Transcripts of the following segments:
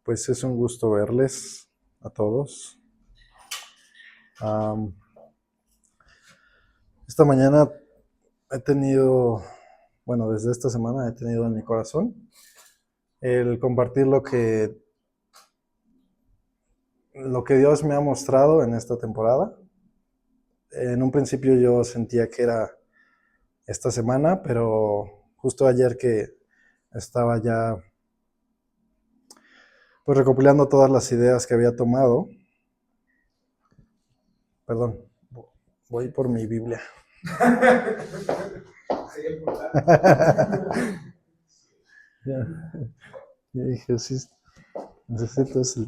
Pues es un gusto verles a todos. Esta mañana he tenido, bueno, desde esta semana he tenido en mi corazón el compartir lo que Dios me ha mostrado en esta temporada. En un principio yo sentía que era esta semana, pero justo ayer que estaba ya pues recopilando todas las ideas que había tomado. Perdón, voy por mi Biblia. Ya dije, sí, necesito eso.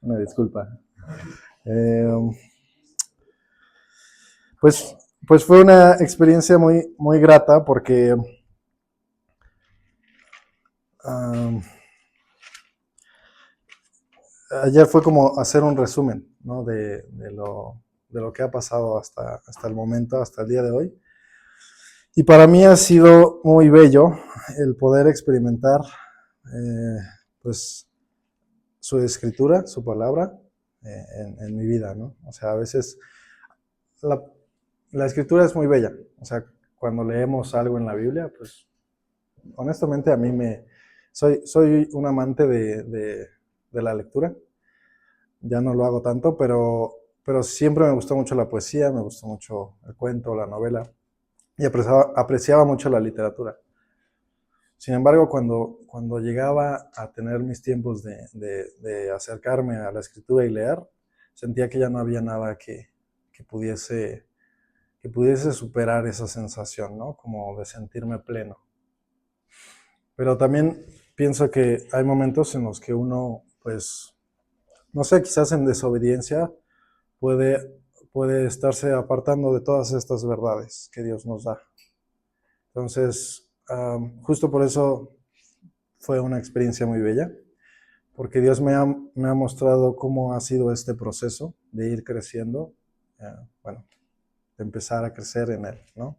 Una disculpa. Pues fue una experiencia muy, muy grata porque ayer fue como hacer un resumen, ¿no? de lo que ha pasado hasta el momento, hasta el día de hoy. Y para mí ha sido muy bello el poder experimentar pues su escritura, su palabra en mi vida, ¿no? O sea, a veces la escritura es muy bella. O sea, cuando leemos algo en la Biblia, pues honestamente a mí soy un amante de la lectura. Ya no lo hago tanto, pero siempre me gustó mucho la poesía, me gustó mucho el cuento, la novela, y apreciaba mucho la literatura. Sin embargo, cuando llegaba a tener mis tiempos de acercarme a la escritura y leer, sentía que ya no había nada que pudiese superar esa sensación, ¿no? Como de sentirme pleno. Pero también pienso que hay momentos en los que uno, pues, no sé, quizás en desobediencia puede estarse apartando de todas estas verdades que Dios nos da. Entonces, justo por eso fue una experiencia muy bella, porque Dios me ha mostrado cómo ha sido este proceso de ir creciendo, bueno, de empezar a crecer en Él, ¿no?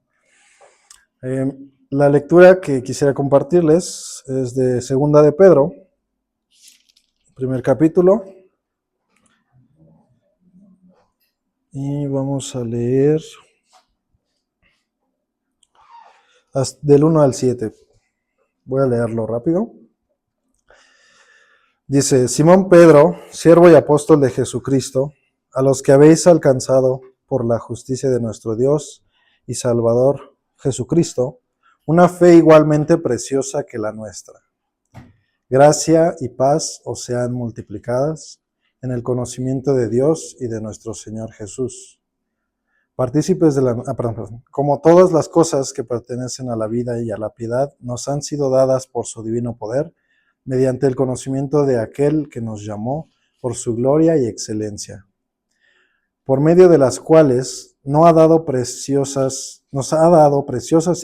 La lectura que quisiera compartirles es de Segunda de Pedro, primer capítulo, y vamos a leer del 1 al 7. Voy a leerlo rápido. Dice: Simón Pedro, siervo y apóstol de Jesucristo, a los que habéis alcanzado por la justicia de nuestro Dios y Salvador Jesucristo, una fe igualmente preciosa que la nuestra. Gracia y paz os sean multiplicadas en el conocimiento de Dios y de nuestro Señor Jesús. Partícipes de como todas las cosas que pertenecen a la vida y a la piedad nos han sido dadas por su divino poder, mediante el conocimiento de aquel que nos llamó por su gloria y excelencia, por medio de las cuales nos ha dado preciosas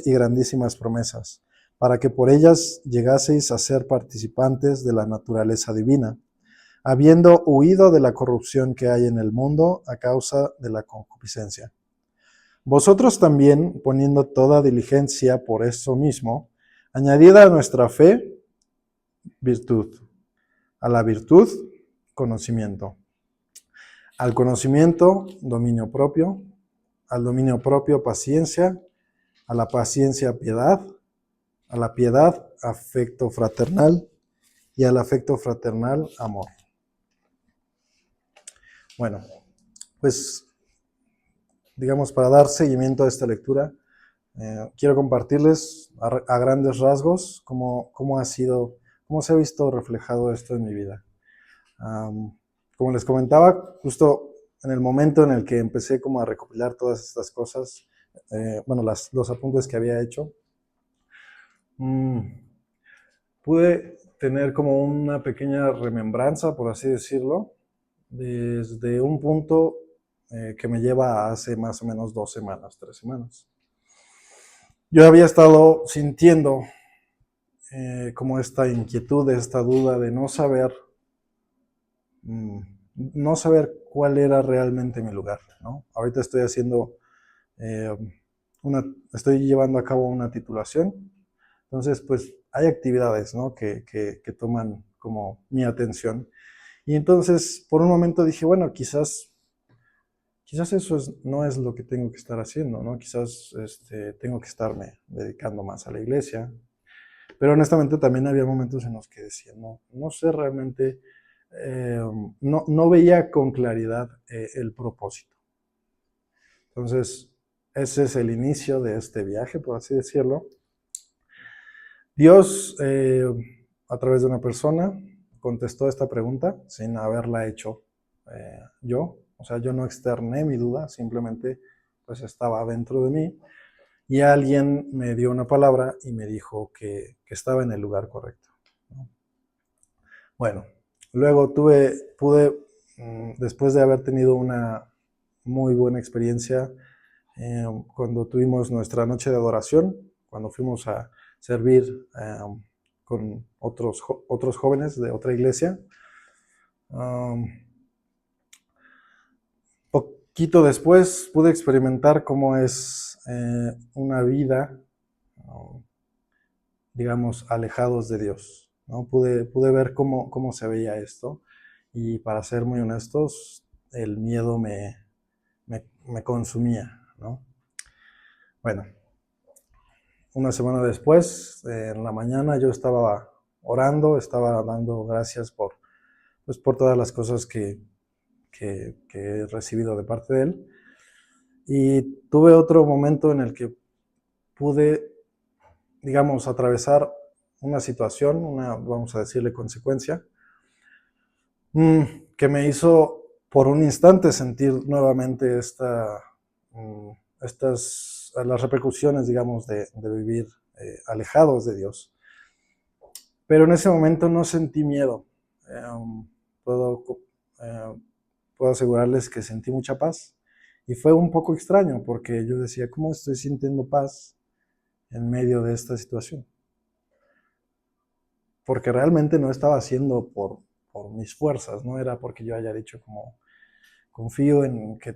y grandísimas promesas, para que por ellas llegaseis a ser participantes de la naturaleza divina, habiendo huido de la corrupción que hay en el mundo a causa de la concupiscencia. Vosotros también, poniendo toda diligencia por eso mismo, añadid a nuestra fe virtud, a la virtud conocimiento, al conocimiento dominio propio, al dominio propio paciencia, a la paciencia piedad, a la piedad afecto fraternal y al afecto fraternal amor. Bueno, pues digamos, para dar seguimiento a esta lectura, quiero compartirles a grandes rasgos cómo se ha visto reflejado esto en mi vida. Como les comentaba, justo en el momento en el que empecé como a recopilar todas estas cosas, los apuntes que había hecho, pude tener como una pequeña remembranza, por así decirlo, desde un punto que me lleva a hace más o menos 2 semanas, 3 semanas. Yo había estado sintiendo como esta inquietud, esta duda de no saber cuál era realmente mi lugar, ¿no? Ahorita estoy haciendo estoy llevando a cabo una titulación, entonces pues hay actividades, ¿no? que toman como mi atención. Y entonces, por un momento dije, bueno, quizás eso no es lo que tengo que estar haciendo, ¿no? Quizás tengo que estarme dedicando más a la iglesia. Pero honestamente también había momentos en los que decía, no sé realmente, no veía con claridad el propósito. Entonces, ese es el inicio de este viaje, por así decirlo. Dios, a través de una persona, contestó esta pregunta sin haberla hecho yo. O sea, yo no externé mi duda, simplemente pues estaba dentro de mí. Y alguien me dio una palabra y me dijo que estaba en el lugar correcto, ¿no? Bueno, luego pude, después de haber tenido una muy buena experiencia, cuando tuvimos nuestra noche de adoración, cuando fuimos a servir con otros jóvenes de otra iglesia. Poquito después pude experimentar cómo es una vida, digamos, alejados de Dios, ¿no? Pude ver cómo se veía esto, y para ser muy honestos, el miedo me consumía, ¿no? Bueno, una semana después, en la mañana, yo estaba orando, estaba dando gracias por todas las cosas que he recibido de parte de Él. Y tuve otro momento en el que pude, digamos, atravesar una situación, vamos a decirle, consecuencia, que me hizo por un instante sentir nuevamente las repercusiones, digamos, de vivir alejados de Dios. Pero en ese momento no sentí miedo. Puedo, puedo asegurarles que sentí mucha paz. Y fue un poco extraño porque yo decía, ¿cómo estoy sintiendo paz en medio de esta situación? Porque realmente no estaba haciendo por mis fuerzas, no era porque yo haya dicho como confío en que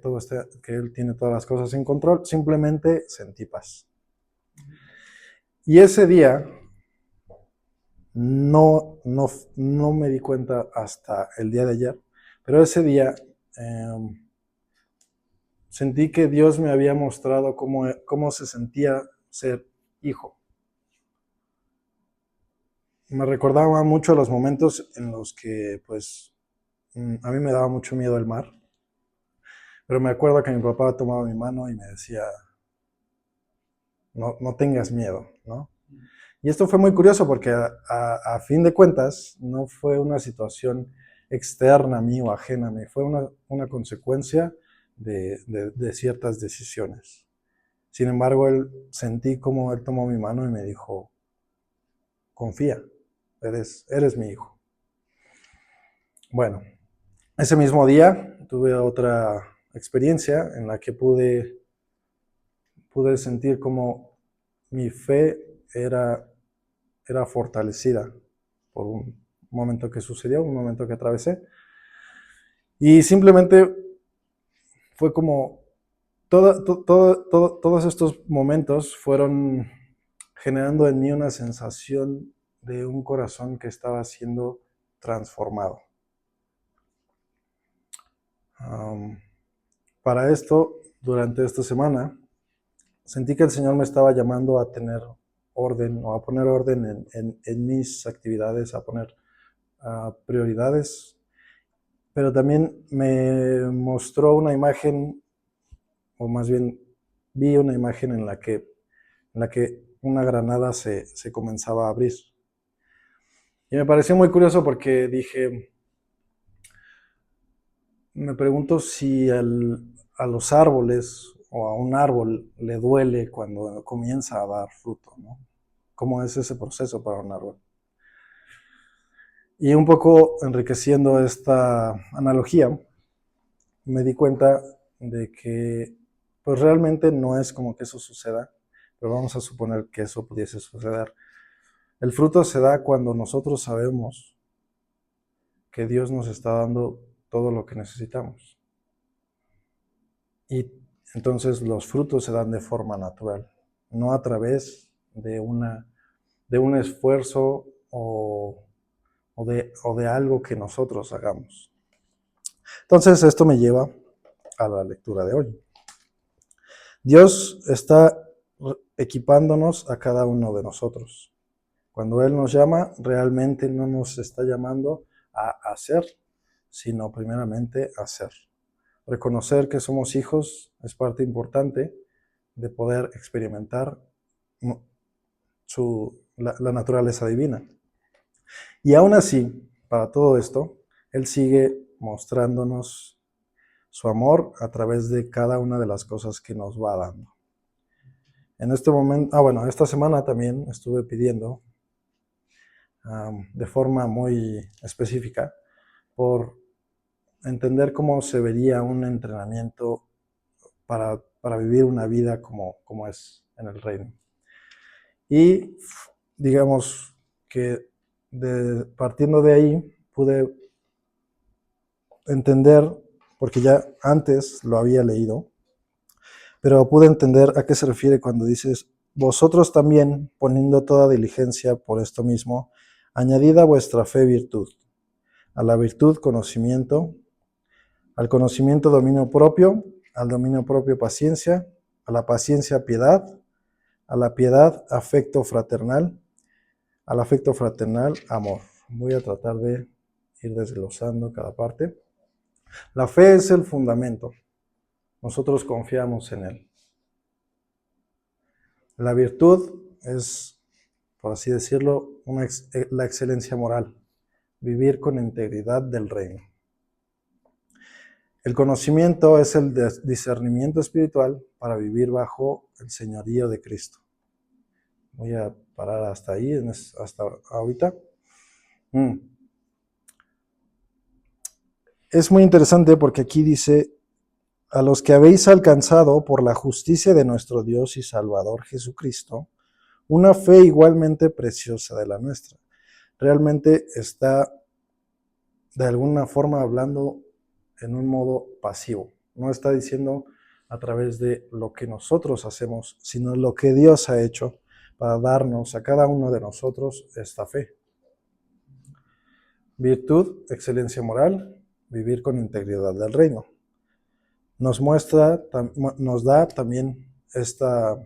que Él tiene todas las cosas en control, simplemente sentí paz. Y ese día no me di cuenta hasta el día de ayer, pero ese día sentí que Dios me había mostrado cómo se sentía ser hijo. Me recordaba mucho los momentos en los que, pues, a mí me daba mucho miedo el mar, pero me acuerdo que mi papá tomaba mi mano y me decía, no tengas miedo, ¿no? Y esto fue muy curioso porque a fin de cuentas no fue una situación externa a mí o ajena a mí, fue una consecuencia de ciertas decisiones. Sin embargo, sentí como Él tomó mi mano y me dijo, confía, eres mi hijo. Bueno, ese mismo día tuve otra experiencia en la que pude sentir como mi fe era fortalecida por un momento que sucedió, un momento que atravesé. Y simplemente fue como todos estos momentos fueron generando en mí una sensación de un corazón que estaba siendo transformado. Para esto, durante esta semana, sentí que el Señor me estaba llamando a tener orden o a poner orden en mis actividades, a poner prioridades, pero también me mostró una imagen, o más bien vi una imagen en la que una granada se comenzaba a abrir. Y me pareció muy curioso porque me pregunto si a los árboles o a un árbol le duele cuando comienza a dar fruto, ¿no? ¿Cómo es ese proceso para un árbol? Y un poco enriqueciendo esta analogía, me di cuenta de que pues realmente no es como que eso suceda, pero vamos a suponer que eso pudiese suceder. El fruto se da cuando nosotros sabemos que Dios nos está dando todo lo que necesitamos. Y entonces los frutos se dan de forma natural, no a través de de un esfuerzo o de algo que nosotros hagamos. Entonces esto me lleva a la lectura de hoy. Dios está equipándonos a cada uno de nosotros. Cuando Él nos llama, realmente no nos está llamando a hacer, sino primeramente a ser. Reconocer que somos hijos es parte importante de poder experimentar la naturaleza divina. Y aún así, para todo esto, Él sigue mostrándonos su amor a través de cada una de las cosas que nos va dando. En este momento, esta semana también estuve pidiendo de forma muy específica por entender cómo se vería un entrenamiento para vivir una vida como es en el reino. Y digamos que partiendo de ahí pude entender, porque ya antes lo había leído, pero pude entender a qué se refiere cuando dices: vosotros también, poniendo toda diligencia por esto mismo, añadid a vuestra fe virtud, a la virtud conocimiento, al conocimiento dominio propio, al dominio propio paciencia, a la paciencia piedad, a la piedad afecto fraternal, al afecto fraternal amor. Voy a tratar de ir desglosando cada parte. La fe es el fundamento. Nosotros confiamos en él. La virtud es, por así decirlo, la excelencia moral. Vivir con integridad del reino. El conocimiento es el discernimiento espiritual para vivir bajo el señorío de Cristo. Voy a parar hasta ahí, hasta ahorita. Es muy interesante porque aquí dice: a los que habéis alcanzado por la justicia de nuestro Dios y Salvador Jesucristo, una fe igualmente preciosa de la nuestra. Realmente está de alguna forma hablando en un modo pasivo. No está diciendo a través de lo que nosotros hacemos, sino lo que Dios ha hecho para darnos a cada uno de nosotros esta fe. Virtud, excelencia moral, vivir con integridad del reino. Nos da también esta,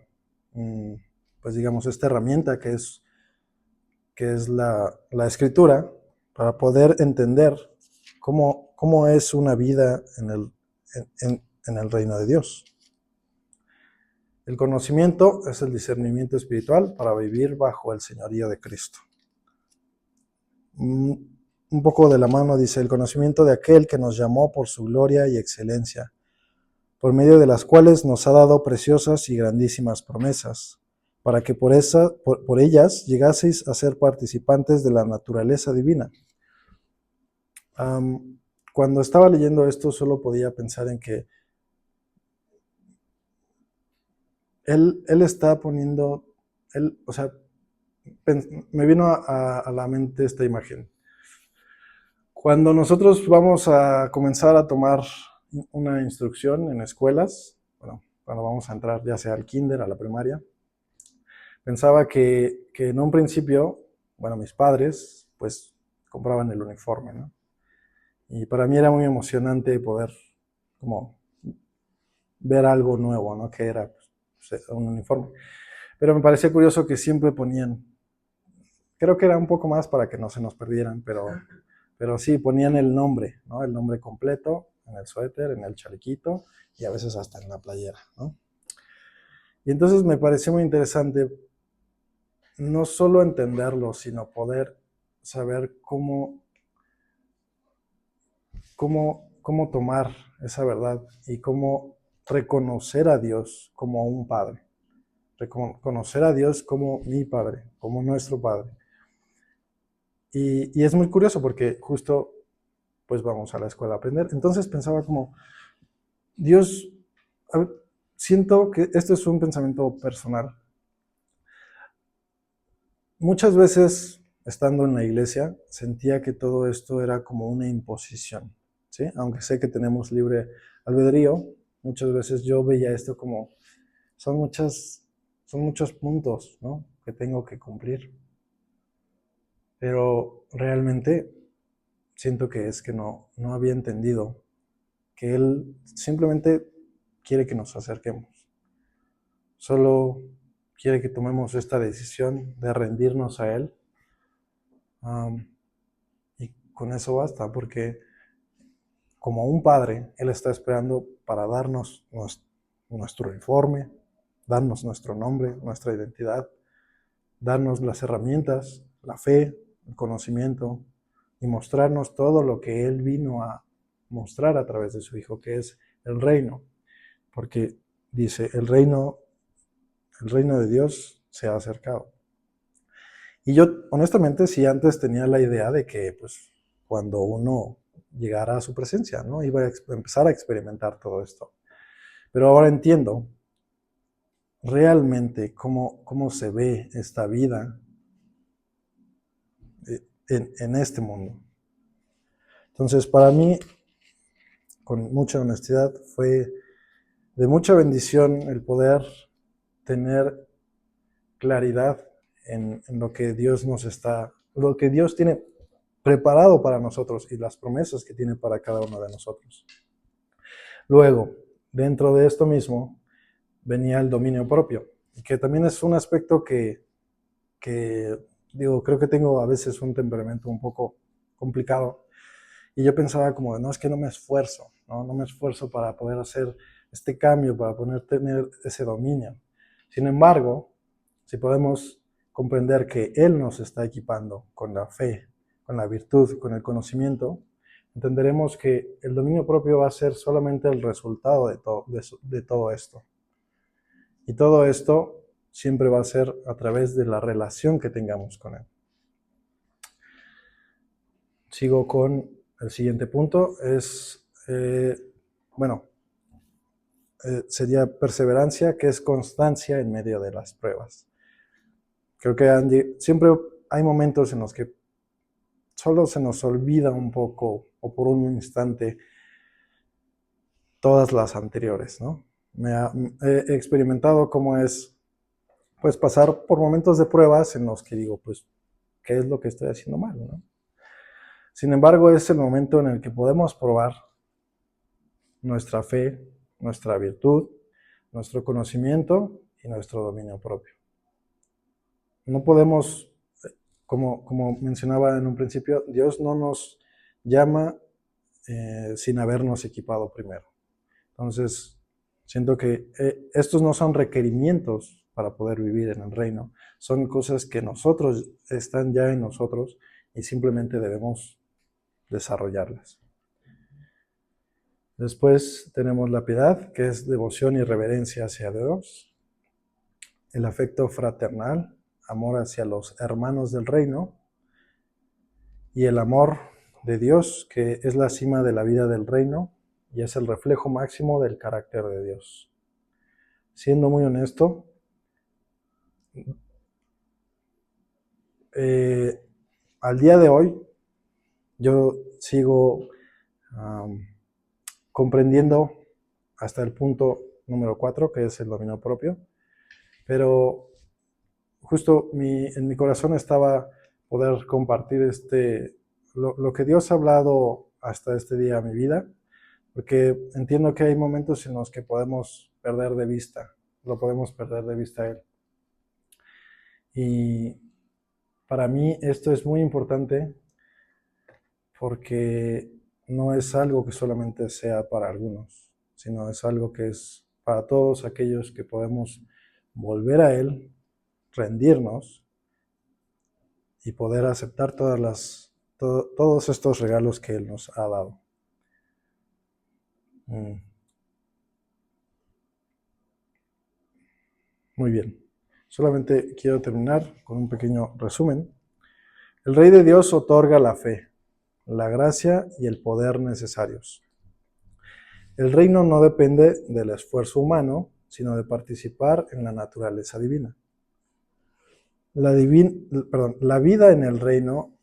pues digamos, esta herramienta que es la Escritura, para poder entender cómo es una vida en el reino de Dios. El conocimiento es el discernimiento espiritual para vivir bajo el señorío de Cristo. Un poco de la mano dice: el conocimiento de aquel que nos llamó por su gloria y excelencia, por medio de las cuales nos ha dado preciosas y grandísimas promesas, para que por ellas llegaseis a ser participantes de la naturaleza divina. Cuando estaba leyendo esto, solo podía pensar en que Él está poniendo, me vino a la mente esta imagen. Cuando nosotros vamos a comenzar a tomar una instrucción en escuelas, cuando vamos a entrar ya sea al kinder, a la primaria, pensaba que en un principio, mis padres pues compraban el uniforme, ¿no? Y para mí era muy emocionante poder como ver algo nuevo, ¿no? Que era pues, un uniforme. Pero me parecía curioso que siempre ponían, creo que era un poco más para que no se nos perdieran, pero sí, ponían el nombre, ¿no? El nombre completo en el suéter, en el chalequito y a veces hasta en la playera, ¿no? Y entonces me pareció muy interesante no solo entenderlo, sino poder saber cómo tomar esa verdad y cómo reconocer a Dios como un Padre. Reconocer a Dios como mi Padre, como nuestro Padre. Y es muy curioso porque justo pues vamos a la escuela a aprender. Entonces pensaba como, Dios, siento que esto es un pensamiento personal. Muchas veces, estando en la iglesia, sentía que todo esto era como una imposición, ¿sí? Aunque sé que tenemos libre albedrío, muchas veces yo veía esto como, son muchos puntos, ¿no? Que tengo que cumplir. pero realmente siento que es que no había entendido que Él simplemente quiere que nos acerquemos. Solo quiere que tomemos esta decisión de rendirnos a Él. Y con eso basta, porque como un padre, Él está esperando para darnos nuestro informe, darnos nuestro nombre, nuestra identidad, darnos las herramientas, la fe, el conocimiento y mostrarnos todo lo que Él vino a mostrar a través de su Hijo, que es el reino. Porque dice, el reino de Dios se ha acercado. Y yo, honestamente, sí antes tenía la idea de que, pues, cuando uno llegara a su presencia, ¿no? Iba a empezar a experimentar todo esto. Pero ahora entiendo realmente cómo se ve esta vida en este mundo. Entonces, para mí, con mucha honestidad, fue de mucha bendición el poder tener claridad en lo que Dios lo que Dios tiene preparado para nosotros y las promesas que tiene para cada uno de nosotros. Luego, dentro de esto mismo, venía el dominio propio, que también es un aspecto que digo, creo que tengo a veces un temperamento un poco complicado. Y yo pensaba como, no, es que no me esfuerzo, no me esfuerzo para poder hacer este cambio, para poder tener ese dominio. Sin embargo, si podemos comprender que Él nos está equipando con la fe, con la virtud, con el conocimiento, entenderemos que el dominio propio va a ser solamente el resultado de todo esto. Y todo esto siempre va a ser a través de la relación que tengamos con Él. Sigo con el siguiente punto, sería perseverancia, que es constancia en medio de las pruebas. Creo que siempre hay momentos en los que solo se nos olvida un poco o por un instante todas las anteriores, ¿no? He experimentado cómo es, pues, pasar por momentos de pruebas en los que digo, pues, ¿qué es lo que estoy haciendo mal, no? Sin embargo, es el momento en el que podemos probar nuestra fe, nuestra virtud, nuestro conocimiento y nuestro dominio propio. No podemos, como mencionaba en un principio, Dios no nos llama sin habernos equipado primero. Entonces, siento que estos no son requerimientos para poder vivir en el reino, son cosas que están ya en nosotros y simplemente debemos desarrollarlas. Después tenemos la piedad, que es devoción y reverencia hacia Dios. El afecto fraternal, amor hacia los hermanos del reino. Y el amor de Dios, que es la cima de la vida del reino y es el reflejo máximo del carácter de Dios. Siendo muy honesto, al día de hoy yo sigo comprendiendo hasta el punto número 4, que es el dominio propio, pero justo en mi corazón estaba poder compartir lo que Dios ha hablado hasta este día a mi vida, porque entiendo que hay momentos en los que podemos perder de vista, lo podemos perder de vista a Él. Y para mí esto es muy importante porque no es algo que solamente sea para algunos, sino es algo que es para todos aquellos que podemos volver a Él, rendirnos y poder aceptar todos estos regalos que Él nos ha dado. Muy bien. Solamente quiero terminar con un pequeño resumen. El Rey de Dios otorga la fe, la gracia y el poder necesarios. El reino no depende del esfuerzo humano, sino de participar en la naturaleza divina. La vida en el reino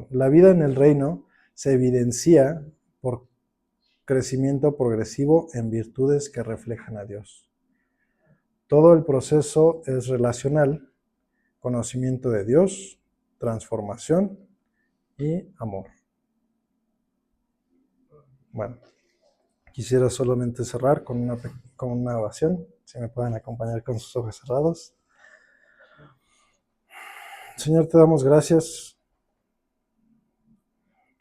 La vida en el reino se evidencia por crecimiento progresivo en virtudes que reflejan a Dios. Todo el proceso es relacional conocimiento de Dios, transformación y amor. Bueno, quisiera solamente cerrar con una oración. Si me pueden acompañar con sus ojos cerrados. Señor, te damos gracias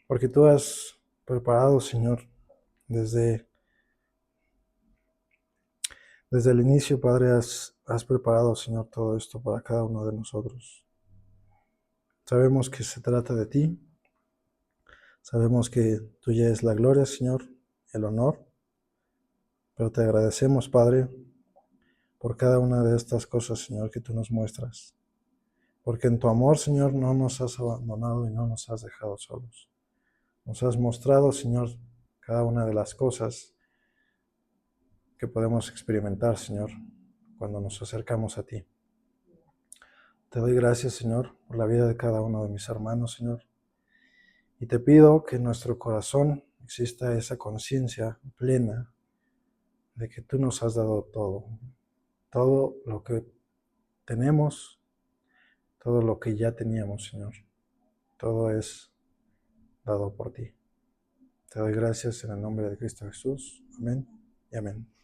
porque tú has preparado, Señor, desde el inicio, Padre, has preparado, Señor, todo esto para cada uno de nosotros. Sabemos que se trata de ti. Sabemos que tuya es la gloria, Señor, el honor. Pero te agradecemos, Padre, por cada una de estas cosas, Señor, que tú nos muestras. Porque en tu amor, Señor, no nos has abandonado y no nos has dejado solos. Nos has mostrado, Señor, cada una de las cosas que podemos experimentar, Señor, cuando nos acercamos a ti. Te doy gracias, Señor, por la vida de cada uno de mis hermanos, Señor. Y te pido que en nuestro corazón exista esa conciencia plena de que tú nos has dado todo lo que tenemos, todo lo que ya teníamos, Señor. Todo es dado por ti. Te doy gracias en el nombre de Cristo Jesús. Amén y amén.